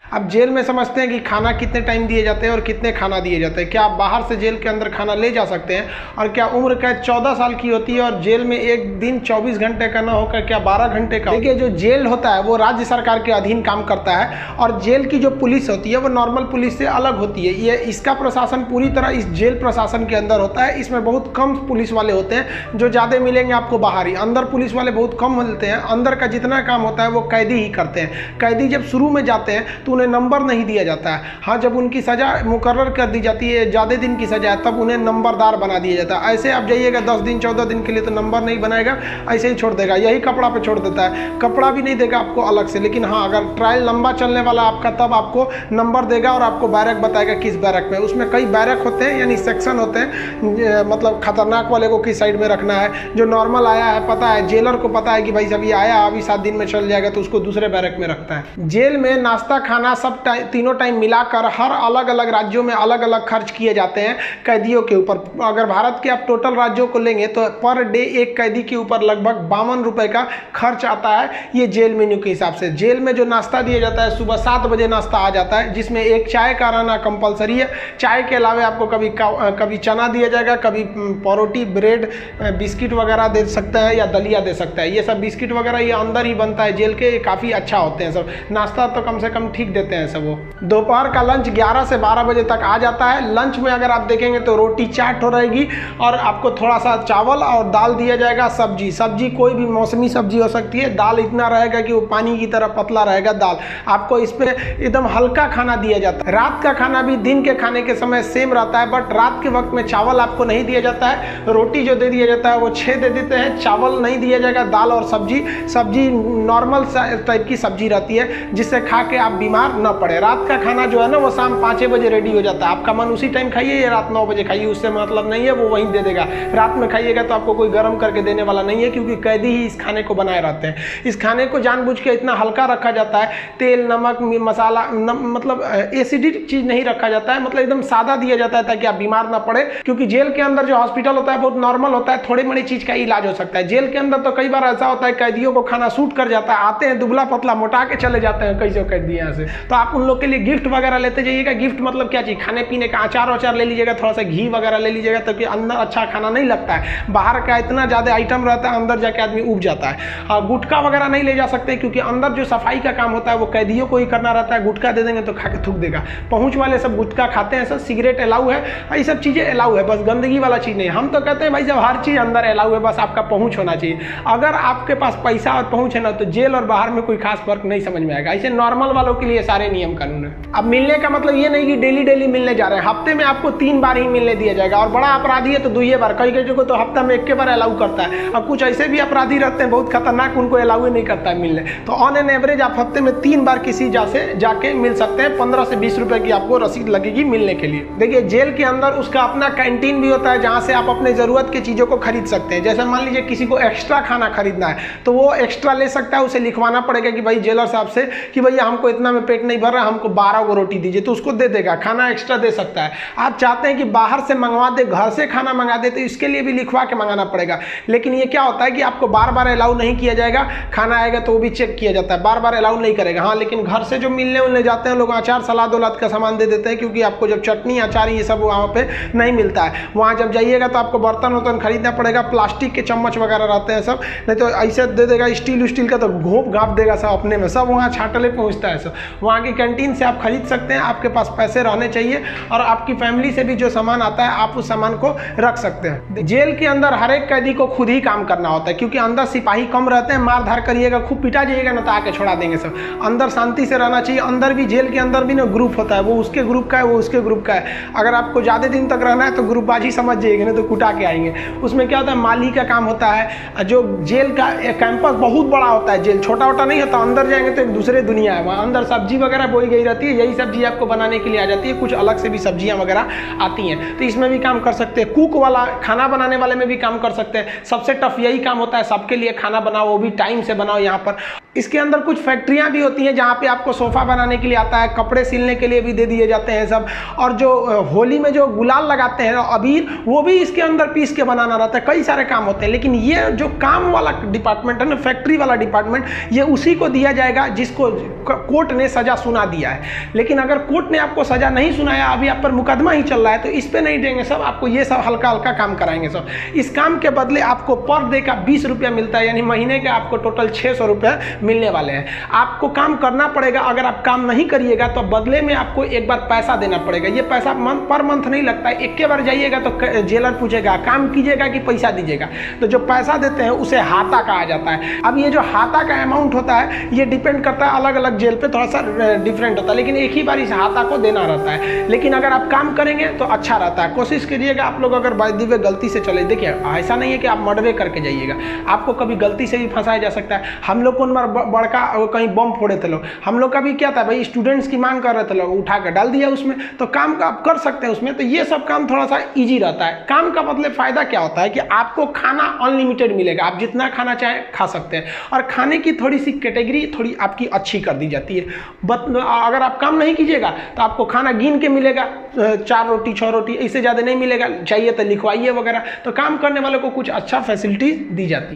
अब जेल में समझते हैं कि खाना कितने टाइम दिए जाते हैं और कितने खाना दिए जाते हैं। क्या आप बाहर से जेल के अंदर खाना ले जा सकते हैं? और क्या उम्र कैद 14 साल की होती है और जेल में एक दिन 24 घंटे का ना होकर क्या 12 घंटे का? देखिए, जो जेल होता है वो राज्य सरकार के अधीन काम करता है और जेल की जो पुलिस होती है वो नॉर्मल पुलिस से अलग होती है। ये इसका प्रशासन पूरी तरह इस जेल प्रशासन के अंदर होता है। इसमें बहुत कम पुलिस वाले होते हैं, जो ज़्यादा मिलेंगे आपको बाहर ही। अंदर पुलिस वाले बहुत कम मिलते हैं। अंदर का जितना काम होता है वो कैदी ही करते हैं। कैदी जब शुरू में जाते हैं तो उन्हें नंबर नहीं दिया जाता है। हाँ, जब उनकी सज़ा मुकर्रर कर दी जाती है, ज़्यादा दिन की सज़ा है, तब उन्हें नंबरदार बना दिया जाता है। ऐसे आप जाइएगा 10 दिन 14 दिन के लिए तो नंबर नहीं बनाएगा, ऐसे ही छोड़ देगा। यही कपड़ा पे छोड़ देता है, कपड़ा भी नहीं देगा आपको अलग से। लेकिन हाँ, अगर ट्रायल लंबा चलने वाला आपका, तब आपको नंबर देगा और आपको बैरक बताएगा किस बैरक में। उसमें कई बैरक होते हैं, यानी सेक्शन होते हैं। मतलब खतरनाक वाले को किस साइड में रखना है, जो नॉर्मल आया है पता है, जेलर को पता है कि भाई जब ये आया अभी 7 दिन में चल जाएगा, तो उसको दूसरे बैरक में रखता है। जेल में नाश्ता खाना सब तीनों टाइम मिलाकर हर अलग अलग राज्यों में अलग अलग खर्च किए जाते हैं कैदियों के ऊपर। अगर भारत के आप टोटल राज्यों को लेंगे तो पर डे एक कैदी के ऊपर लगभग 52 रुपए का खर्च आता है, ये जेल मेन्यू के हिसाब से। जेल में जो नाश्ता दिया जाता है, सुबह 7 बजे नाश्ता आ जाता है, जिसमें एक चाय का रहना कंपलसरी है। चाय के अलावा आपको कभी चना दिया जाएगा, कभी परोटी, ब्रेड, बिस्किट वगैरह दे सकता है या दलिया दे सकता है। ये सब बिस्किट वगैरह ये अंदर ही बनता है जेल के, काफ़ी अच्छा होते हैं सब। नाश्ता तो कम से कम ठीक देते हैं सब वो। दोपहर का लंच 11 से 12 बजे तक आ जाता है। लंच में अगर आप देखेंगे तो रोटी 4 ठो रहेगी और आपको थोड़ा सा चावल और दाल दिया जाएगा। सब्जी कोई भी मौसमी सब्जी हो सकती है। दाल इतना रहेगा कि वो पानी की तरह पतला रहेगा दाल। आपको इस पे एकदम हल्का खाना दिया जाता है। रात का खाना भी दिन के खाने के समय सेम रहता है, बट रात के वक्त में चावल आपको नहीं दिया जाता है। रोटी जो दे दिया जाता है वो 6 दे देते हैं, चावल नहीं दिया जाएगा। दाल और सब्जी नॉर्मल टाइप की सब्जी रहती है, जिससे खा के आप बीमार न पड़े। रात का खाना जो है ना वो शाम 5 बजे रेडी हो जाता है। आपका मन उसी टाइम खाइए या रात 9 बजे खाइए, उससे मतलब नहीं है, वो वहीं दे देगा। रात में खाइएगा तो आपको कोई गर्म करके देने वाला नहीं है, क्योंकि कैदी ही इस खाने को बनाए रहते हैं। इस खाने को जानबूझ के इतना हल्का रखा जाता है, तेल नमक मसाला मतलब एसिडिक चीज नहीं रखा जाता है, मतलब एकदम सादा दिया जाता है ताकि आप बीमार ना पड़े। क्योंकि जेल के अंदर जो हॉस्पिटल होता है बहुत नॉर्मल होता है, थोड़ी बड़ी चीज का इलाज हो सकता है। जेल के अंदर तो कई बार ऐसा होता है कैदियों को खाना सूट कर जाता है, आते हैं दुबला पतला मोटा के चले जाते हैं कई कैदी यहाँ से। तो आप उन लोग के लिए गिफ्ट वगैरह लेते जाइएगा। गिफ्ट मतलब क्या चीज, खाने पीने का अचार ले लीजिएगा, थोड़ा सा घी वगैरह ले लीजिएगा, ताकि अंदर अच्छा खाना नहीं लगता है। बाहर का इतना ज्यादा आइटम रहता है, अंदर जाके आदमी उब जाता है। गुटखा वगैरह नहीं ले जा सकते, क्योंकि अंदर जो सफाई का काम होता है वो कैदियों को ही करना रहता है। गुटखा दे देंगे तो खा के थूक देगा। पहुंच वाले सब गुटखा खाते हैं, सब सिगरेट अलाउ है, ये सब चीजें अलाउ है, बस गंदगी वाला चीज नहीं। हम तो कहते हैं भाई जब हर चीज अंदर अलाउ है, बस आपका पहुंच होना चाहिए। अगर आपके पास पैसा और पहुंच है ना, तो जेल और बाहर में कोई खास फर्क नहीं समझ में आएगा। ऐसे नॉर्मल वालों के लिए सारे नियम कानून है। अब मिलने का मतलब ये नहीं कि डेली मिलने जा रहे हैं, हफ्ते में आपको 3 बार ही मिलने दिया जाएगा। और बड़ा अपराधी है तो 2 बार, कई को तो हफ्ता में 1 बार अलाउ करता है। और कुछ ऐसे भी अपराधी रहते हैं बहुत खतरनाक, उनको अलाउ नहीं करता है मिलने। तो ऑन एन एवरेज आप हफ्ते में 3 बार किसी जाके मिल सकते हैं। 15 से 20 रुपए की आपको रसीद लगेगी मिलने के लिए। देखिए, जेल के अंदर उसका अपना कैंटीन भी होता है, जहां से आप अपने जरूरत की चीजों को खरीद सकते हैं। जैसे मान लीजिए किसी को एक्स्ट्रा खाना खरीदना है तो वो एक्स्ट्रा ले सकता है। उसे लिखवाना पड़ेगा कि भाई जेलर साहब से कि भैया हमको इतना में पेट नहीं भर रहा, हमको 12 को रोटी दीजिए, तो उसको दे देगा, खाना एक्स्ट्रा दे सकता है। आप चाहते हैं कि बाहर से मंगवा दे, घर से खाना मंगा दे, तो इसके लिए भी लिखवा के मंगाना पड़ेगा। लेकिन ये क्या होता है कि आपको बार बार अलाउ नहीं किया जाएगा। खाना आएगा तो वो भी चेक किया जाता है, बार बार अलाउ नहीं करेगा। हाँ, लेकिन घर से जो मिलने उलने जाते हैं लोग, अचार सलाद उलाद का सामान दे देते हैं, क्योंकि आपको जब चटनी अचार ये सब वहाँ पे नहीं मिलता है। वहाँ जब जाइएगा तो आपको बर्तन वर्तन खरीदना पड़ेगा, प्लास्टिक के चम्मच वगैरह रहते हैं सब, नहीं तो ऐसे दे देगा स्टील का, तो घोप घाप देगा सब अपने में, सब वहाँ छाटले पहुँचता है सब। वहाँ की कैंटीन से आप खरीद सकते हैं, आपके पास पैसे रहने चाहिए, और आपकी फैमिली से भी जो सामान आता है आप उस सामान को रख सकते हैं। जेल के अंदर हर एक कैदी को खुद ही काम करना होता है, क्योंकि अंदर सिपाही कम रहते हैं। मार धार करिएगा, खूब पिटा जाइएगा ना तो आके छोड़ा देंगे सब। अंदर शांति से रहना चाहिए। अंदर भी, जेल के अंदर भी ना ग्रुप होता है, वो उसके ग्रुप का है, वो उसके ग्रुप का है। अगर आपको ज़्यादा दिन तक रहना है तो ग्रुपबाजी समझ जाइएगा, नहीं तो कुटा के आएंगे। उसमें क्या होता है, माली का काम होता है। जो जेल का कैंपस बहुत बड़ा होता है, जेल छोटा वोटा नहीं होता। अंदर जाएंगे तो एक दूसरे दुनिया है। वहाँ अंदर सब्जी वगैरह बोई गई रहती है, यही सब्जी आपको बनाने के लिए आ जाती है। कुछ अलग से भी सब्जियां वगैरह आती हैं, तो इसमें भी काम कर सकते हैं। कुक वाला, खाना बनाने वाले में भी काम कर सकते हैं। सबसे टफ यही काम होता है, सबके लिए खाना बनाओ, वो भी टाइम से बनाओ। यहाँ पर इसके अंदर कुछ फैक्ट्रियां भी होती हैं, जहाँ पे आपको सोफा बनाने के लिए आता है, कपड़े सिलने के लिए भी दे दिए जाते हैं सब। और जो होली में जो गुलाल लगाते हैं अबीर, वो भी इसके अंदर पीस के बनाना रहता है। कई सारे काम होते हैं, लेकिन ये जो काम वाला डिपार्टमेंट है ना, फैक्ट्री वाला डिपार्टमेंट, ये उसी को दिया जाएगा जिसको कोर्ट ने सजा सुना दिया है। लेकिन अगर कोर्ट ने आपको सजा नहीं सुनाया, अभी आप पर मुकदमा ही चल रहा है, तो इस पे नहीं देंगे सब, आपको ये सब हल्का हल्का काम कराएंगे सब। इस काम के बदले आपको पर डे का 20 रुपया मिलता है, यानी महीने के आपको टोटल 600 रुपये मिलने वाले हैं। आपको काम करना पड़ेगा, अगर आप काम नहीं करिएगा तो बदले में आपको एक बार पैसा देना पड़ेगा। ये पैसा पर मंथ नहीं लगता है, एक के बार जाइएगा तो जेलर पूछेगा काम कीजिएगा कि पैसा दीजिएगा, तो जो पैसा देते हैं उसे हाता कहा जाता है। अब ये जो हाता का अमाउंट होता है ये डिपेंड करता है, अलग अलग जेल पे थोड़ा सा डिफरेंट होता है, लेकिन एक ही बार इस हाता को देना रहता है। लेकिन अगर आप काम करेंगे तो अच्छा रहता है। कोशिश करिएगा आप लोग, अगर बाय द वे गलती से चले, देखिए ऐसा नहीं है कि आप मर्डर करके जाइएगा, आपको कभी गलती से भी फंसाया जा सकता है। हम लोग को बड़का कहीं बम फोड़े थे लोग, हम लोग का भी क्या था भाई, स्टूडेंट्स की मांग कर रहे थे लोग, उठा कर डाल दिया उसमें, तो काम का आप कर सकते हैं उसमें। तो ये सब काम थोड़ा सा ईजी रहता है। काम का मतलब फायदा क्या होता है कि आपको खाना अनलिमिटेड मिलेगा, आप जितना खाना चाहें खा सकते हैं, और खाने की थोड़ी सी कैटेगरी थोड़ी आपकी अच्छी कर दी जाती है। अगर आप काम नहीं कीजिएगा तो आपको खाना गिन के मिलेगा, 4 रोटी 6 रोटी, इससे ज़्यादा नहीं मिलेगा, चाहिए तो लिखवाइए वगैरह। तो काम करने वालों को कुछ अच्छा फैसिलिटी दी जाती है।